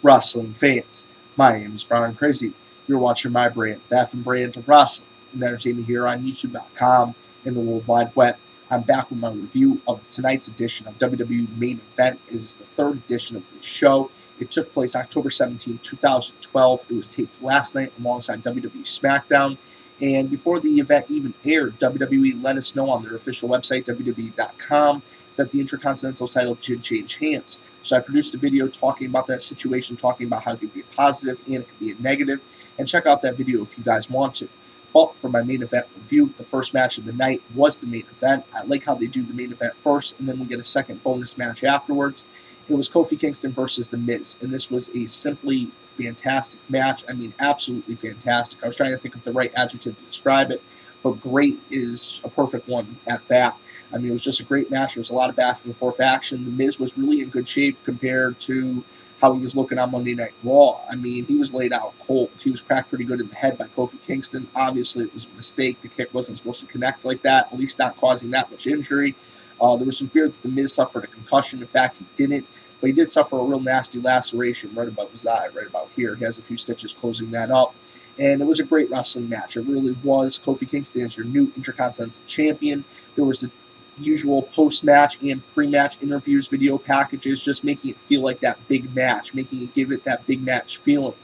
wrestling fans. My name is Brian Crazy. You're watching my brand, the F and brand of wrestling and entertainment here on YouTube.com and the World Wide Web. I'm back with my review of tonight's edition of WWE Main Event. It is the third edition of this show. It took place October 17, 2012. It was taped last night alongside WWE SmackDown. And before the event even aired, WWE let us know on their official website, WWE.com, that the Intercontinental title did change hands. So I produced a video talking about that situation, talking about how it could be a positive and it could be a negative. And check out that video if you guys want to. But for my main event review, the first match of the night was the main event. I like how they do the main event first, and then we get a second bonus match afterwards. It was Kofi Kingston versus The Miz, and this was a simply fantastic match. I mean, absolutely fantastic. I was trying to think of the right adjective to describe it, but great is a perfect one at that. I mean, it was just a great match. There was a lot of back and forth action. The Miz was really in good shape compared to how he was looking on Monday Night Raw. I mean, he was laid out cold. He was cracked pretty good in the head by Kofi Kingston. Obviously, it was a mistake. The kick wasn't supposed to connect like that, at least not causing that much injury. There was some fear that The Miz suffered a concussion. In fact, he didn't. But he did suffer a real nasty laceration right above his eye, right about here. He has a few stitches closing that up. And it was a great wrestling match. It really was. Kofi Kingston is your new Intercontinental Champion. There was the usual post-match and pre-match interviews, video packages, just making it feel like that big match, making it give it that big match feeling.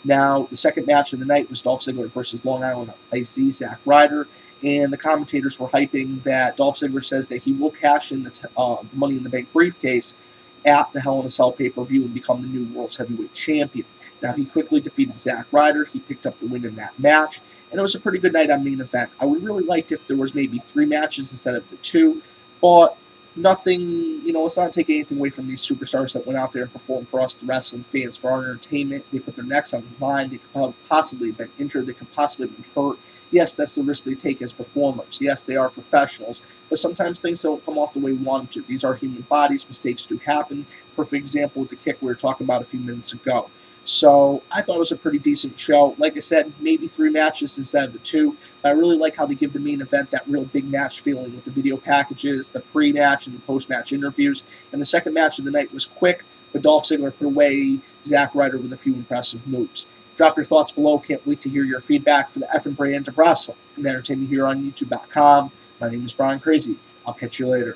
Now, the second match of the night was Dolph Ziggler versus Long Island IC Zack Ryder, and the commentators were hyping that Dolph Ziggler says that he will cash in the Money in the Bank briefcase at the Hell in a Cell pay-per-view and become the new World's Heavyweight Champion. Now, he quickly defeated Zack Ryder. He picked up the win in that match, and it was a pretty good night on main event. I would really liked if there was maybe 3 matches instead of the 2, but nothing, let's not take anything away from these superstars that went out there and performed for us, the wrestling fans, for our entertainment. They put their necks on the line. They could possibly have been injured. They could possibly have been hurt. Yes, that's the risk they take as performers. Yes, they are professionals, but sometimes things don't come off the way we want them to. These are human bodies. Mistakes do happen. Perfect example with the kick we were talking about a few minutes ago. So I thought it was a pretty decent show. Like I said, maybe 3 matches instead of the 2. But I really like how they give the main event that real big match feeling with the video packages, the pre-match and the post-match interviews. And the second match of the night was quick, but Dolph Ziggler put away Zack Ryder with a few impressive moves. Drop your thoughts below. Can't wait to hear your feedback for the F and brand of wrestling and entertainment here on YouTube.com. My name is Brian Crazy. I'll catch you later.